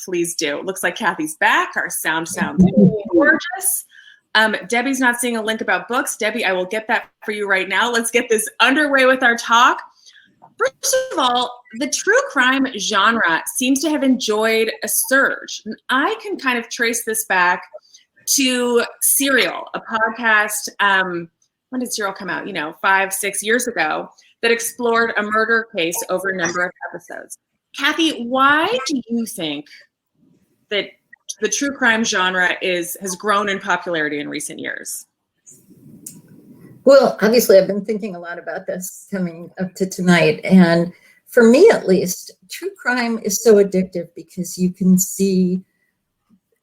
please do. It looks like Kathy's back. Our sound sounds gorgeous. Debbie's not seeing a link about books. Debbie, I will get that for you right now. Let's get this underway with our talk. First of all, the true crime genre seems to have enjoyed a surge. And I can kind of trace this back to Serial, a podcast. When did Serial come out? 5-6 years ago, that explored a murder case over a number of episodes. Kathy, why do you think that the true crime genre has grown in popularity in recent years? Well, obviously, I've been thinking a lot about this coming up to tonight. And for me, at least, true crime is so addictive because you can see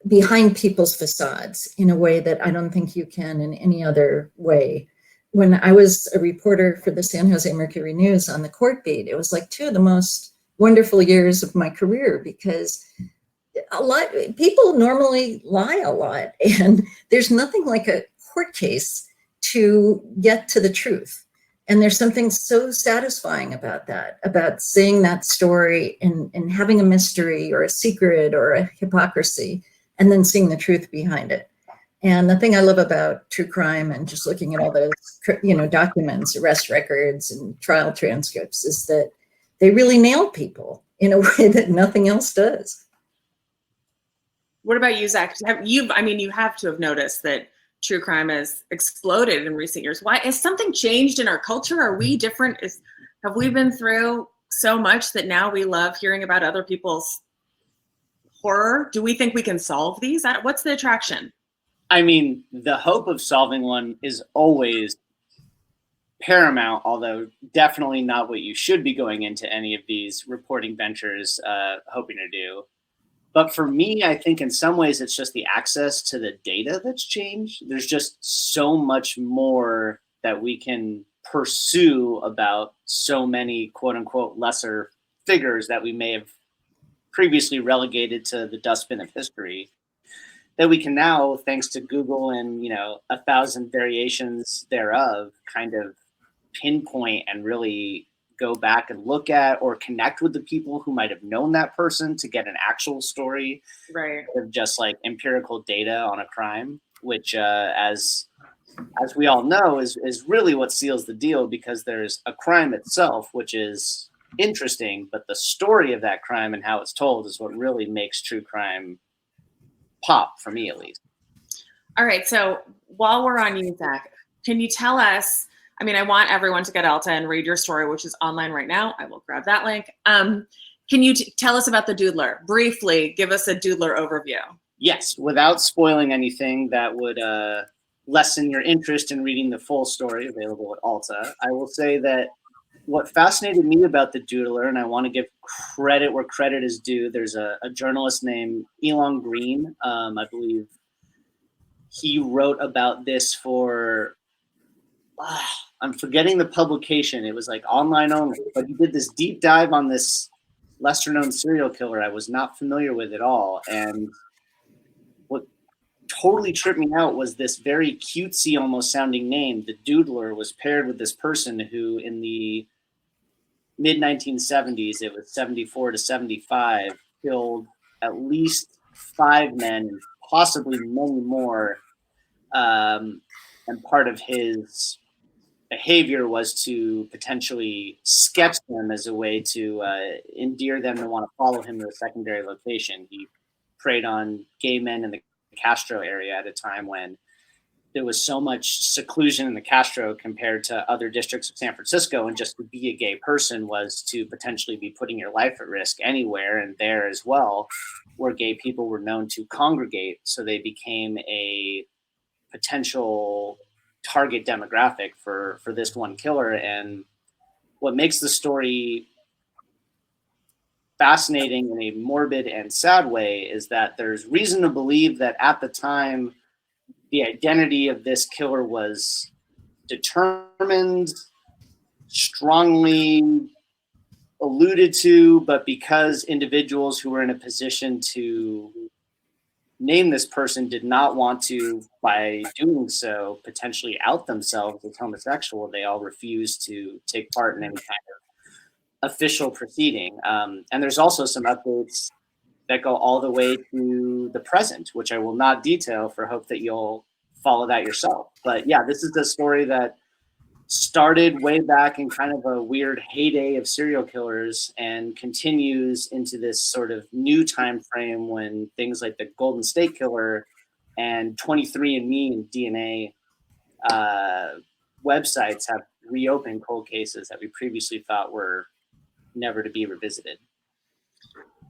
behind people's facades in a way that I don't think you can in any other way. When I was a reporter for the San Jose Mercury News on the court beat, it was like 2 of the most wonderful years of my career because people normally lie a lot, and there's nothing like a court case to get to the truth. And there's something so satisfying about that, about seeing that story and having a mystery or a secret or a hypocrisy, and then seeing the truth behind it. And the thing I love about true crime and just looking at all those, documents, arrest records and trial transcripts is that they really nail people in a way that nothing else does. What about you, Zach? You have to have noticed that true crime has exploded in recent years. Why has something changed in our culture? Are we different? Have we been through so much that now we love hearing about other people's horror? Do we think we can solve these? What's the attraction? I mean, the hope of solving one is always paramount, although definitely not what you should be going into any of these reporting ventures hoping to do. But for me, I think in some ways it's just the access to the data that's changed. There's just so much more that we can pursue about so many quote unquote lesser figures that we may have previously relegated to the dustbin of history, that we can now, thanks to Google and 1,000 variations thereof, kind of pinpoint and really go back and look at or connect with the people who might have known that person to get an actual story, right? Of just like empirical data on a crime, which as we all know is really what seals the deal, because there's a crime itself, which is interesting, but the story of that crime and how it's told is what really makes true crime pop, for me at least. All right, so while we're on you, Zach, can you tell us, I want everyone to get Alta and read your story, which is online right now. I will grab that link. Can you tell us about the Doodler? Briefly, give us a Doodler overview. Yes, without spoiling anything that would lessen your interest in reading the full story available at Alta, I will say that what fascinated me about the Doodler, and I want to give credit where credit is due, there's a journalist named Elon Green, I believe he wrote about this for, I'm forgetting the publication, it was like online only, but he did this deep dive on this lesser known serial killer I was not familiar with at all. And what totally tripped me out was this very cutesy almost sounding name. The Doodler was paired with this person who in the mid-1970s, it was 74 to 75, killed at least 5 men, possibly many more. And part of his behavior was to potentially sketch them as a way to endear them to want to follow him to a secondary location. He preyed on gay men in the Castro area at a time when there was so much seclusion in the Castro compared to other districts of San Francisco, and just to be a gay person was to potentially be putting your life at risk anywhere, and there as well, where gay people were known to congregate, so they became a potential target demographic for this one killer. And what makes the story fascinating in a morbid and sad way is that there's reason to believe that at the time, the identity of this killer was determined, strongly alluded to, but because individuals who were in a position to name this person did not want to, by doing so, potentially out themselves as homosexual, they all refused to take part in any kind of official proceeding. And there's also some updates that go all the way to the present, which I will not detail for hope that you'll follow that yourself. But yeah, this is a story that started way back in kind of a weird heyday of serial killers and continues into this sort of new time frame when things like the Golden State Killer and 23andMe and DNA websites have reopened cold cases that we previously thought were never to be revisited.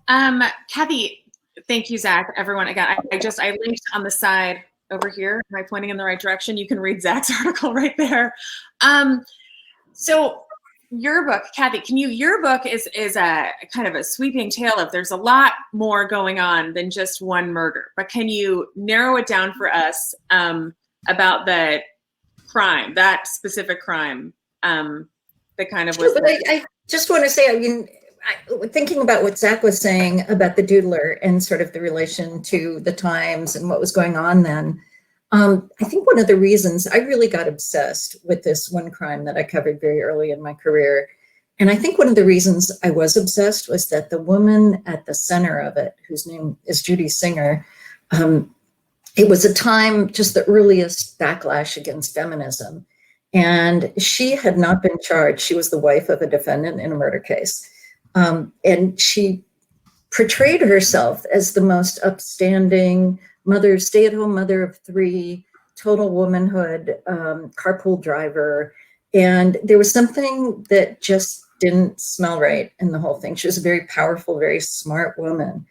Kathy, thank you, Zach. Everyone, again, I linked on the side over here. Am I pointing in the right direction? You can read Zach's article right there. So your book, Kathy, your book is a kind of a sweeping tale of, there's a lot more going on than just one murder, but can you narrow it down for us about the crime, that specific crime, that kind of was. Sure, but I just want to say, I mean, thinking about what Zach was saying about the Doodler and sort of the relation to the times and what was going on then, I think one of the reasons I really got obsessed with this one crime that I covered very early in my career, and I think one of the reasons I was obsessed was that the woman at the center of it, whose name is Judy Singer, it was a time, just the earliest backlash against feminism. And she had not been charged. She was the wife of a defendant in a murder case. And she portrayed herself as the most upstanding mother, stay-at-home mother of 3, total womanhood, carpool driver. And there was something that just didn't smell right in the whole thing. She was a very powerful, very smart woman.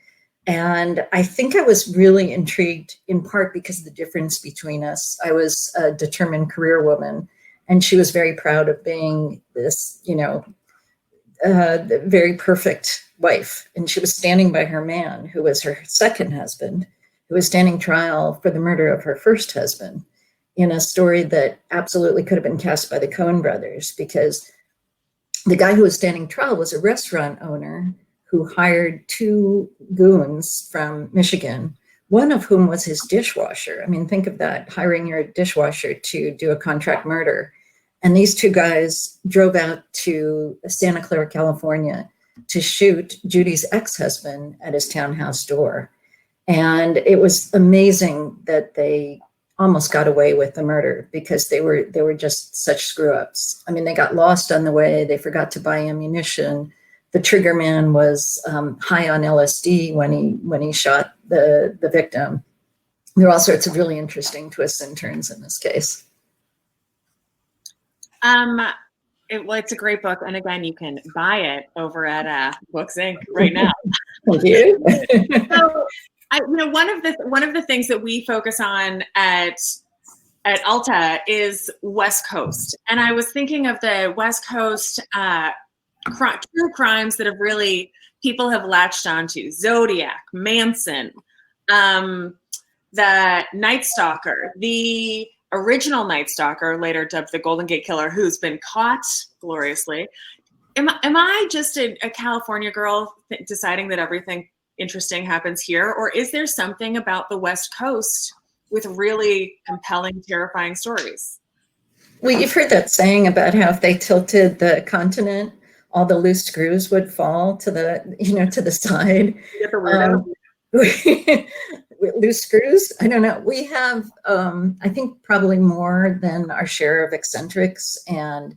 And I think I was really intrigued in part because of the difference between us. I was a determined career woman, and she was very proud of being this, very perfect wife. And she was standing by her man, who was her second husband, who was standing trial for the murder of her first husband, in a story that absolutely could have been cast by the Coen brothers, because the guy who was standing trial was a restaurant owner who hired 2 goons from Michigan, one of whom was his dishwasher. I mean, think of that, hiring your dishwasher to do a contract murder. And these 2 guys drove out to Santa Clara, California, to shoot Judy's ex-husband at his townhouse door. And it was amazing that they almost got away with the murder, because they were just such screw-ups. I mean, they got lost on the way. They forgot to buy ammunition. The trigger man was high on LSD when he shot the victim. There are all sorts of really interesting twists and turns in this case. It's a great book, and again, you can buy it over at Books Inc. right now. Thank you. So, one of the things that we focus on at Alta is West Coast, and I was thinking of the West Coast true crimes that have really people have latched onto: Zodiac, Manson, the Night Stalker, the original Night Stalker, later dubbed the Golden Gate Killer, who's been caught gloriously. Am I just a California girl deciding that everything interesting happens here, or is there something about the West Coast with really compelling, terrifying stories? Well, you've heard that saying about how if they tilted the continent, all the loose screws would fall to the side. You get the weirdo? Loose screws? I don't know. We have, I think, probably more than our share of eccentrics and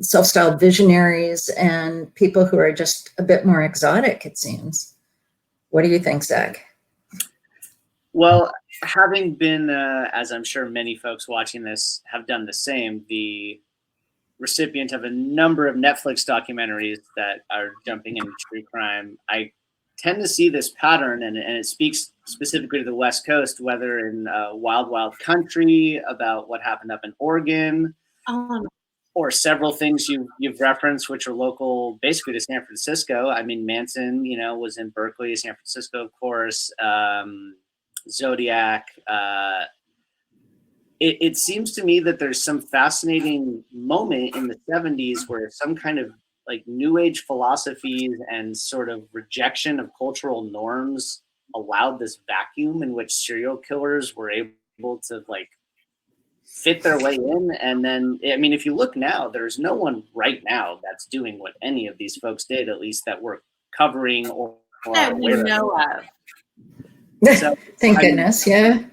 self-styled visionaries and people who are just a bit more exotic, it seems. What do you think, Zach? Well, having been, as I'm sure many folks watching this have done the same, the recipient of a number of Netflix documentaries that are jumping into true crime, I tend to see this pattern, and it speaks specifically to the West Coast, whether in Wild Wild Country, about what happened up in Oregon, or several things you've referenced, which are local, basically, to San Francisco. I mean, Manson, was in Berkeley, San Francisco, of course. Zodiac. It seems to me that there's some fascinating moment in the 70s where some kind of like new age philosophies and sort of rejection of cultural norms allowed this vacuum in which serial killers were able to like fit their way in. And then, I mean, if you look now, there's no one right now that's doing what any of these folks did, at least that we're covering or That we know of. So, Thank goodness, yeah.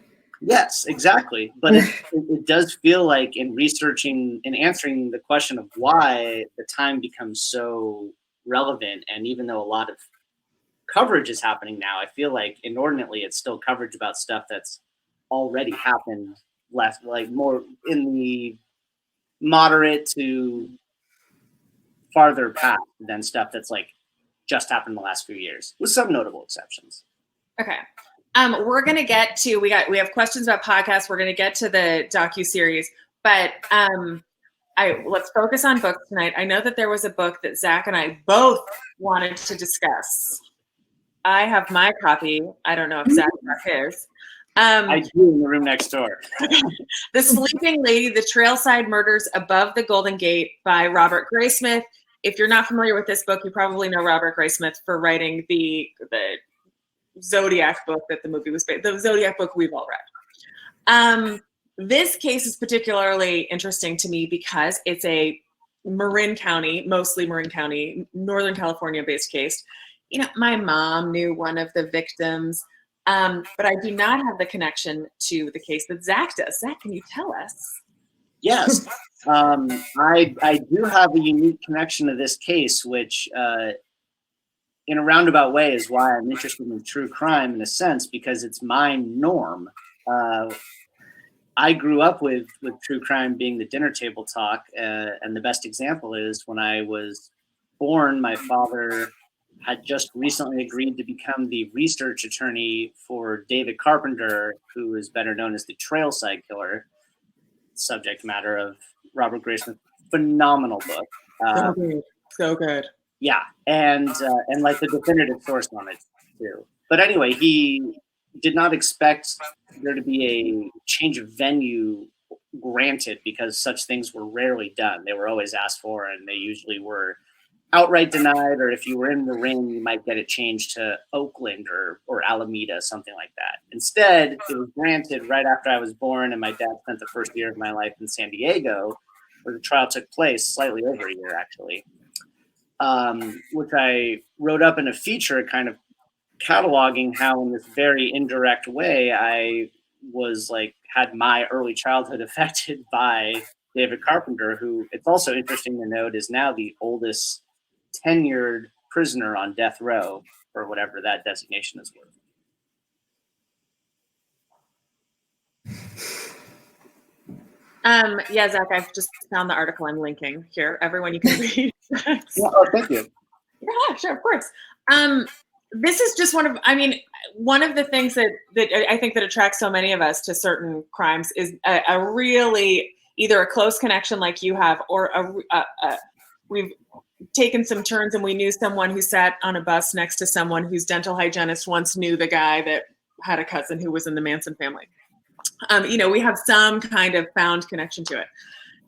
Yes, exactly. But it does feel like in researching and answering the question of why the time becomes so relevant, and even though a lot of coverage is happening now, I feel like inordinately it's still coverage about stuff that's already happened, less like more in the moderate to farther path than stuff that's like just happened in the last few years, with some notable exceptions. Okay. We're gonna get to we have questions about podcasts. We're gonna get to the docuseries, but let's focus on books tonight. I know that there was a book that Zack and I both wanted to discuss. I have my copy. I don't know if Zack got his. I do, in the room next door. The Sleeping Lady, The Trailside Murders Above the Golden Gate by Robert Graysmith. If you're not familiar with this book, you probably know Robert Graysmith for writing the Zodiac book that the movie was based. The Zodiac book we've all read. This case is particularly interesting to me because it's a Marin County, mostly Marin County, Northern California-based case. You know, my mom knew one of the victims, but I do not have the connection to the case that Zack does. Zack, can you tell us? Yes, I do have a unique connection to this case, which in a roundabout way is why I'm interested in true crime in a sense, because it's my norm. I grew up with true crime being the dinner table talk, and the best example is when I was born, my father had just recently agreed to become the research attorney for David Carpenter, who is better known as the Trailside Killer, subject matter of Robert Graysmith's phenomenal book. So good. Yeah, and like the definitive source on it too. But anyway, he did not expect there to be a change of venue granted, because such things were rarely done. They were always asked for, and they usually were outright denied, or if you were in the ring, you might get it changed to Oakland or Alameda, something like that. Instead, it was granted right after I was born, and my dad spent the first year of my life in San Diego, where the trial took place, slightly over a year actually, which I wrote up in a feature kind of cataloging how in this very indirect way I was like had my early childhood affected by David Carpenter, who it's also interesting to note is now the oldest tenured prisoner on death row, or whatever that designation is worth. Yeah, Zack, I've just found the article I'm linking here. Everyone, you can read. Oh, thank you. Yeah, sure, of course. This is just one of the things that I think that attracts so many of us to certain crimes is a really either a close connection like you have, or we've taken some turns and we knew someone who sat on a bus next to someone whose dental hygienist once knew the guy that had a cousin who was in the Manson family. We have some kind of found connection to it.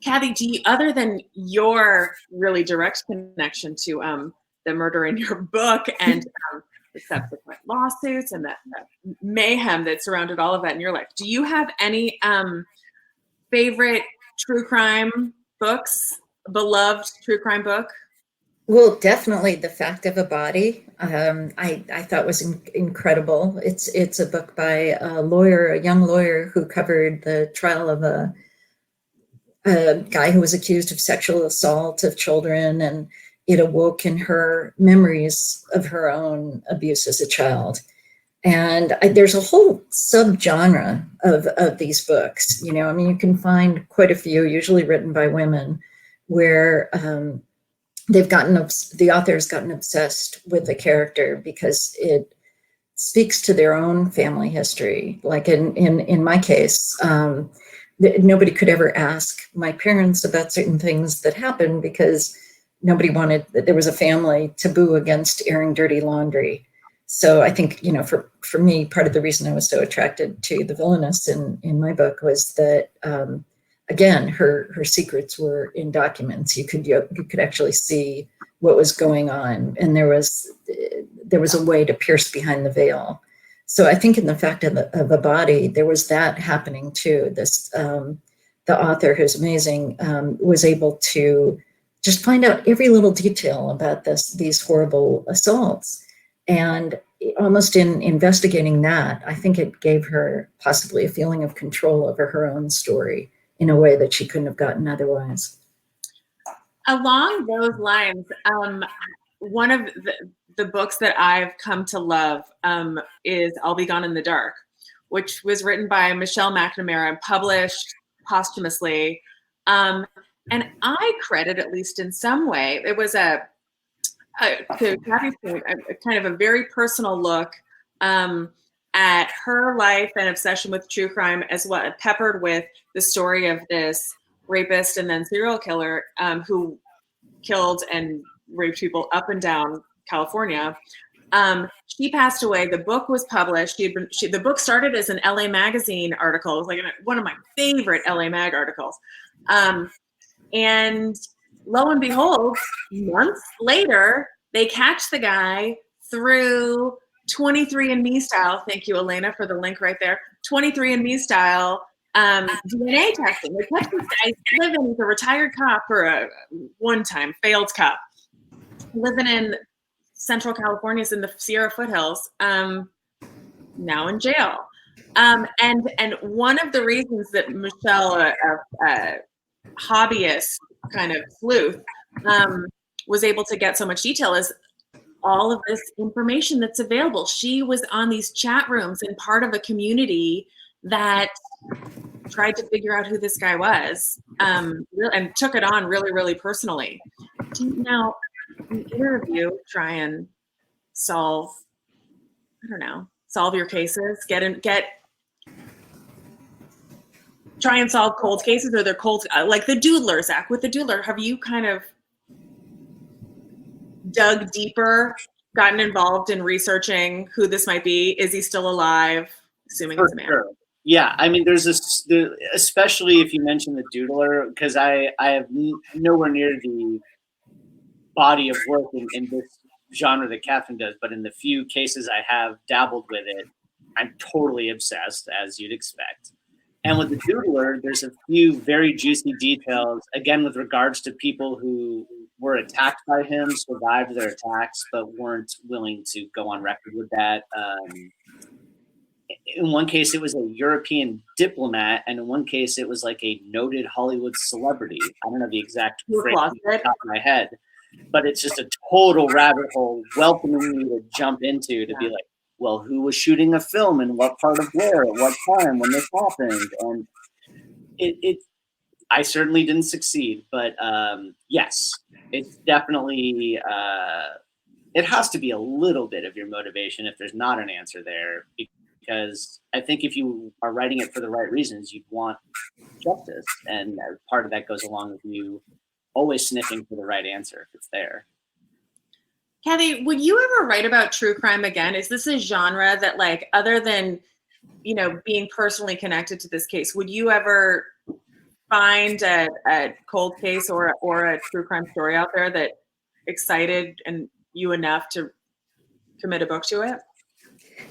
Kathy, do you, other than your really direct connection to the murder in your book and the subsequent lawsuits and that mayhem that surrounded all of that in your life, do you have any favorite true crime books, beloved true crime book? Well, definitely The Fact of a Body. I thought was incredible. It's a book by a young lawyer who covered the trial of a guy who was accused of sexual assault of children, and it awoke in her memories of her own abuse as a child. And there's a whole subgenre of these books. You can find quite a few, usually written by women, where the author's gotten obsessed with the character because it speaks to their own family history. Like in my case, nobody could ever ask my parents about certain things that happened because there was a family taboo against airing dirty laundry. So I think, for me, part of the reason I was so attracted to the villainess in my book was that, again, her secrets were in documents. You could actually see what was going on, and there was a way to pierce behind the veil. So I think in The Fact of a Body, there was that happening too. This the author, who's amazing, was able to just find out every little detail about these horrible assaults. And almost in investigating that, I think it gave her possibly a feeling of control over her own story in a way that she couldn't have gotten otherwise. Along those lines, one of the books that I've come to love is I'll Be Gone in the Dark, which was written by Michelle McNamara and published posthumously. And I credit, at least in some way, it was to Kathy's point, a kind of a very personal look at her life and obsession with true crime, as well, peppered with the story of this rapist and then serial killer who killed and raped people up and down California. She passed away. The book was published. The book started as an LA Magazine article. It was like one of my favorite LA Mag articles. And lo and behold, months later, they catch the guy through 23andMe style. Thank you, Elena, for the link right there. 23andMe style DNA testing. They catch this guy living with a retired cop, or a one-time failed cop, living in Central California, in the Sierra foothills, now in jail. And one of the reasons that Michelle, a hobbyist kind of sleuth, was able to get so much detail is all of this information that's available. She was on these chat rooms and part of a community that tried to figure out who this guy was, and took it on really, really personally. Now, in interview, try and solve your cases, try and solve cold cases, or they're cold, like the Doodler, Zach. With the Doodler, have you kind of dug deeper, gotten involved in researching who this might be? Is he still alive? Assuming it's a man. Sure. Yeah, I mean, especially if you mention the Doodler, because I have nowhere near the body of work in this genre that Katherine does, but in the few cases I have dabbled with it, I'm totally obsessed, as you'd expect. And with the Doodler, there's a few very juicy details, again, with regards to people who were attacked by him, survived their attacks, but weren't willing to go on record with that. In one case, it was a European diplomat, and in one case, it was like a noted Hollywood celebrity. I don't know the exact phrase off the top of my head, but it's just a total rabbit hole welcoming me to jump into, to be like, well, who was shooting a film and what part of where at what time when this happened? And I certainly didn't succeed, but yes, it's definitely, it has to be a little bit of your motivation if there's not an answer there, because I think if you are writing it for the right reasons, you'd want justice. And part of that goes along with you always sniffing for the right answer if it's there. Kathy, would you ever write about true crime again? Is this a genre that, like, other than, being personally connected to this case, would you ever find a cold case or a true crime story out there that excited you enough to commit a book to it?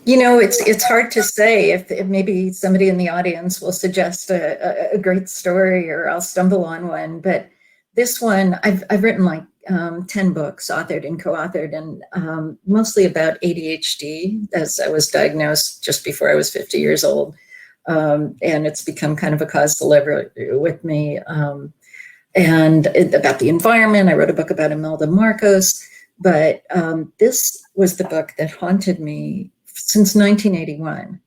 It's hard to say. If maybe somebody in the audience will suggest a great story, or I'll stumble on one. But this one, I've written like 10 books, authored and co-authored, and mostly about ADHD, as I was diagnosed just before I was 50 years old. And it's become kind of a cause célèbre with me. And about the environment, I wrote a book about Imelda Marcos. But this was the book that haunted me since 1981.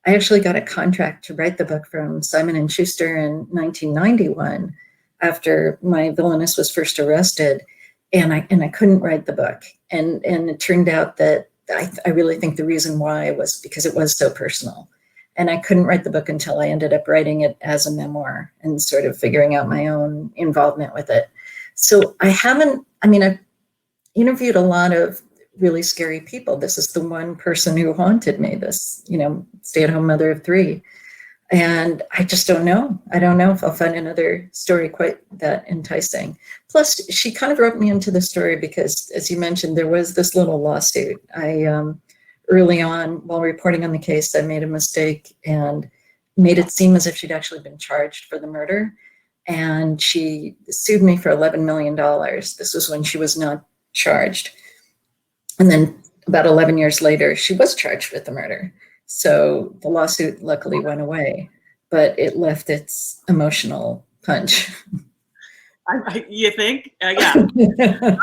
I actually got a contract to write the book from Simon & Schuster in 1991 after my villainess was first arrested, and I couldn't write the book. And it turned out that I really think the reason why was because it was so personal. And I couldn't write the book until I ended up writing it as a memoir and sort of figuring out my own involvement with it. So I've interviewed a lot of really scary people. This is the one person who haunted me, this, stay-at-home mother of 3. And I just don't know. I don't know if I'll find another story quite that enticing. Plus, she kind of wrote me into the story because, as you mentioned, there was this little lawsuit. Early on, while reporting on the case, I made a mistake and made it seem as if she'd actually been charged for the murder. And she sued me for $11 million. This was when she was not charged. And then about 11 years later, she was charged with the murder. So the lawsuit luckily went away, but it left its emotional punch. You think? Yeah. How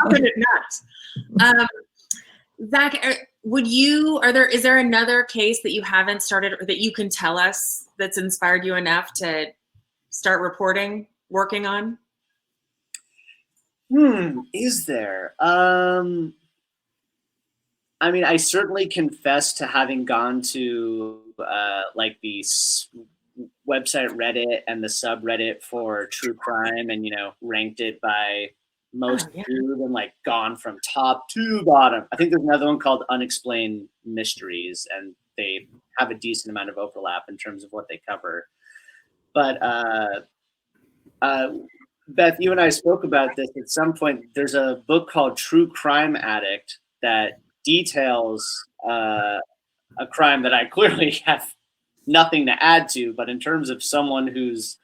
could it not? Zach, is there another case that you haven't started or that you can tell us that's inspired you enough to start working on? Is there? I mean, I certainly confess to having gone to like the website Reddit and the subreddit for true crime and, ranked it by most viewed and like gone from top to bottom. I think there's another one called Unexplained Mysteries, and they have a decent amount of overlap in terms of what they cover. But Beth, you and I spoke about this at some point. There's a book called True Crime Addict that details a crime that I clearly have nothing to add to, but in terms of someone who's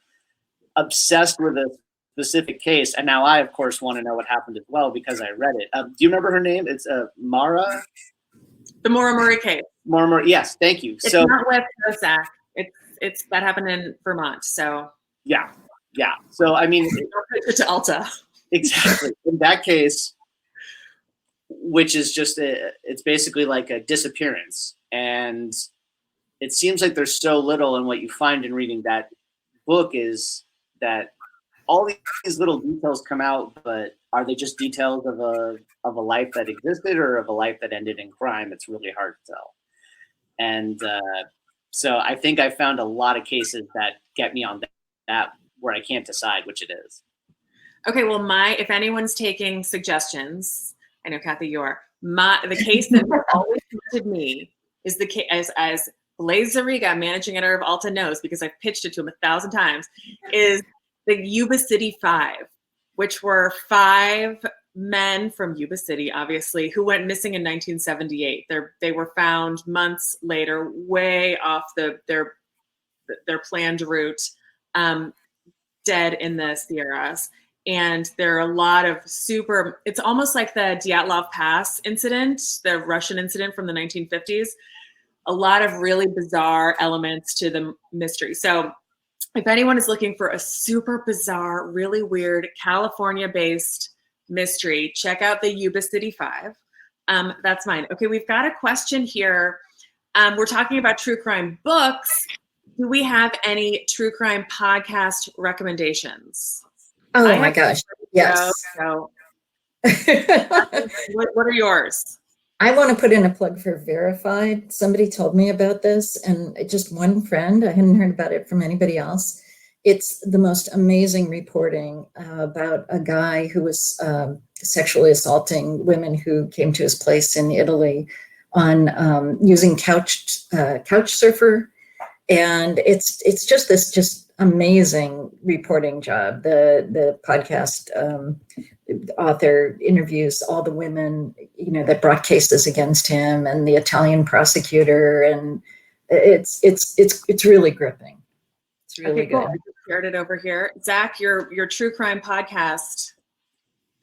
obsessed with a specific case, and now I, of course, want to know what happened as well because I read it. Do you remember her name? It's Mara? The Maura Murray case. Maura Murray, yes, thank you. It's not West Coast, Zach. It's that happened in Vermont, so. Yeah. So, I mean. To Alta. Exactly. In that case, which is just, it's basically like a disappearance. And it seems like there's so little, and what you find in reading that book is that all these little details come out, but are they just details of a life that existed or of a life that ended in crime? It's really hard to tell. And so I think I found a lot of cases that get me on that where I can't decide which it is. Okay, well, if anyone's taking suggestions, I know Kathy, you are. The case that always tempted me is the case, as Blaise Zariga, managing editor of Alta, knows because I've pitched it to him 1,000 times, is the Yuba City 5, which were 5 men from Yuba City, obviously, who went missing in 1978. They were found months later, way off their planned route, dead in the Sierras. And there are a lot of it's almost like the Dyatlov Pass incident, the Russian incident from the 1950s. A lot of really bizarre elements to the mystery. So if anyone is looking for a super bizarre, really weird, California-based mystery, check out the Yuba City 5. That's mine. Okay, we've got a question here. We're talking about true crime books. Do we have any true crime podcast recommendations? Oh my gosh, yes. So, what are yours? I want to put in a plug for Verified. Somebody told me about this, and just one friend. I hadn't heard about it from anybody else. It's the most amazing reporting about a guy who was sexually assaulting women who came to his place in Italy on using couch surfer. And it's just this amazing reporting job. The podcast author interviews all the women, that brought cases against him, and the Italian prosecutor, and it's really gripping. It's really good. Cool. I just shared it over here. Zach, your true crime podcast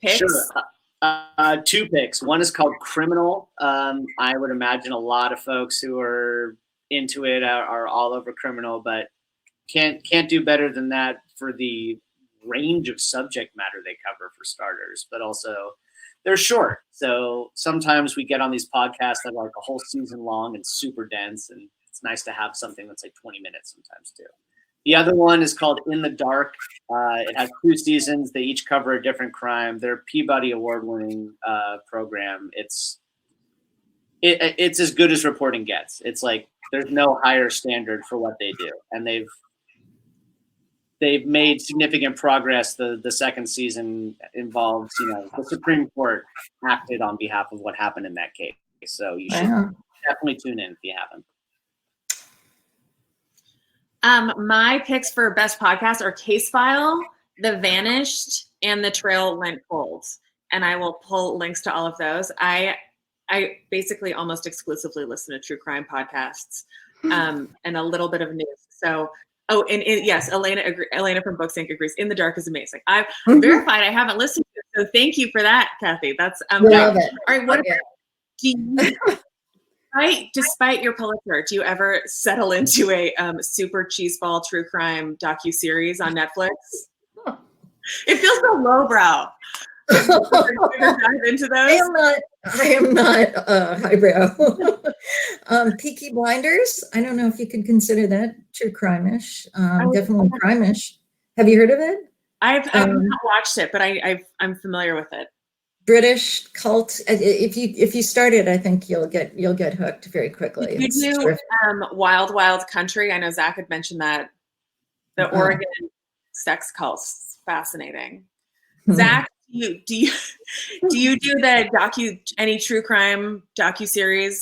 picks. Sure. 2 picks. One is called Criminal. I would imagine a lot of folks who are into it are all over Criminal, but can't do better than that for the range of subject matter they cover, for starters. But also they're short, so sometimes we get on these podcasts that are like a whole season long and super dense, and it's nice to have something that's like 20 minutes sometimes too. The other one is called In the Dark. It has 2 seasons. They each cover a different crime. They're a Peabody Award-winning program. It's as good as reporting gets. It's like there's no higher standard for what they do, and they've made significant progress. The second season involves, the Supreme Court acted on behalf of what happened in that case. So you should definitely tune in if you haven't. My picks for best podcast are Case File, The Vanished, and The Trail Went Cold. And I will pull links to all of those. I basically almost exclusively listen to true crime podcasts and a little bit of news. So, yes, Elena from Books Inc. agrees. In the Dark is amazing. I've verified I haven't listened to it, so thank you for that, Kathy. That's love it. All right, Despite your Pulitzer, do you ever settle into a super cheeseball true crime docuseries on Netflix? It feels so lowbrow. Dive into those? I am not highbrow. Peaky Blinders. I don't know if you could consider that true crime-ish. Definitely crime-ish. Have you heard of it? I've not watched it, but I'm familiar with it. British cult. If you start it, I think you'll get hooked very quickly. Did you do Wild Wild Country? I know Zach had mentioned that. The Oregon sex cult's fascinating. Zach, do you do any true crime docuseries?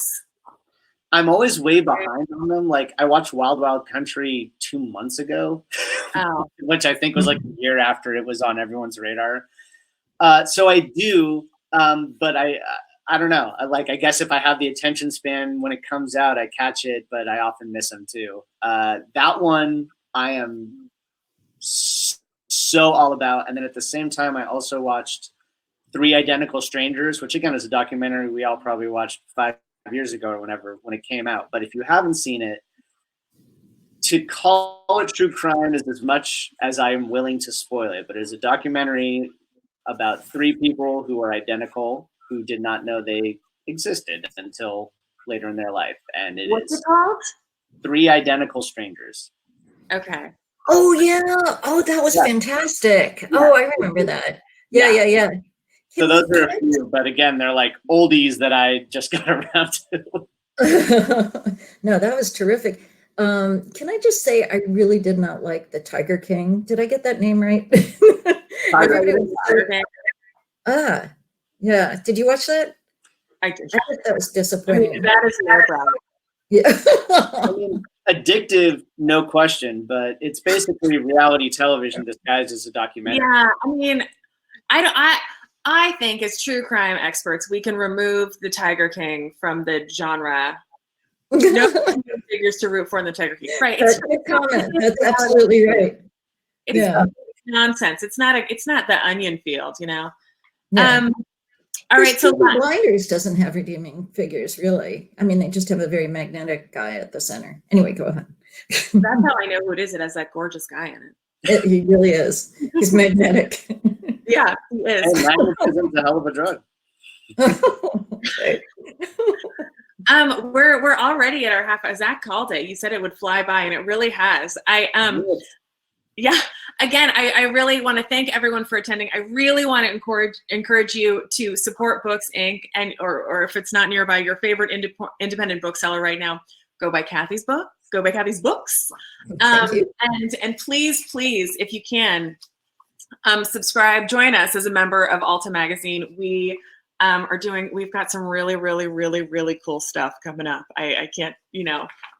I'm always way behind on them. Like I watched Wild Wild Country 2 months ago, which I think was like a year after it was on everyone's radar. So I do, but I don't know. I guess if I have the attention span when it comes out, I catch it, but I often miss them too. That one I am so all about. And then at the same time, I also watched 3 Identical Strangers, which again is a documentary we all probably watched 5 years ago or when it came out. But if you haven't seen it, to call it true crime is as much as I am willing to spoil it. But it is a documentary about 3 people who are identical, who did not know they existed until later in their life. And What's it called? 3 Identical Strangers. Okay. Oh yeah. Oh, that was fantastic. Yeah. Oh, I remember that. Yeah. So those are a few, but again, they're like oldies that I just got around to. No, that was terrific. Can I just say I really did not like the Tiger King. Did I get that name right? Yeah. Did you watch that? I did. I thought that was disappointing. That is lowbrow. Yeah. I mean, addictive, no question, but it's basically reality television disguised as a documentary. Yeah, I mean, I think as true crime experts, we can remove the Tiger King from the genre. No figures to root for in the Tiger King, right? That's a good comment. That's absolutely right. It's nonsense. It's not the Onion field, you know. Yeah. All right, so Blinders doesn't have redeeming figures, really. I mean, they just have a very magnetic guy at the center. Anyway, go ahead. That's how I know who it is. It has that gorgeous guy in it. He really is. He's magnetic. Yeah, he is. And magnetism's a hell of a drug. Okay. We're already at our half. Zach called it. You said it would fly by, and it really has. Yeah. Again, I really want to thank everyone for attending. I really want to encourage you to support Books Inc. and or if it's not nearby, your favorite independent bookseller right now, go buy Kathy's book. Go buy Kathy's books. And please, if you can, subscribe, join us as a member of Alta Magazine. We've got some really cool stuff coming up. I can't,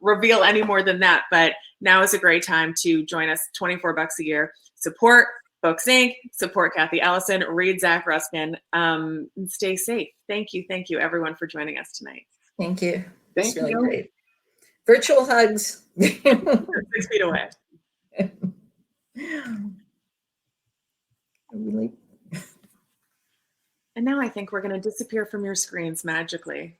reveal any more than that, but now is a great time to join us. $24 a year. Support Books Inc. Support Kathy Ellison. Read Zack Ruskin. And stay safe. Thank you, everyone, for joining us tonight. Thank you. Thank you. Really great. Virtual hugs. 6 feet away. Really. And now I think we're going to disappear from your screens magically.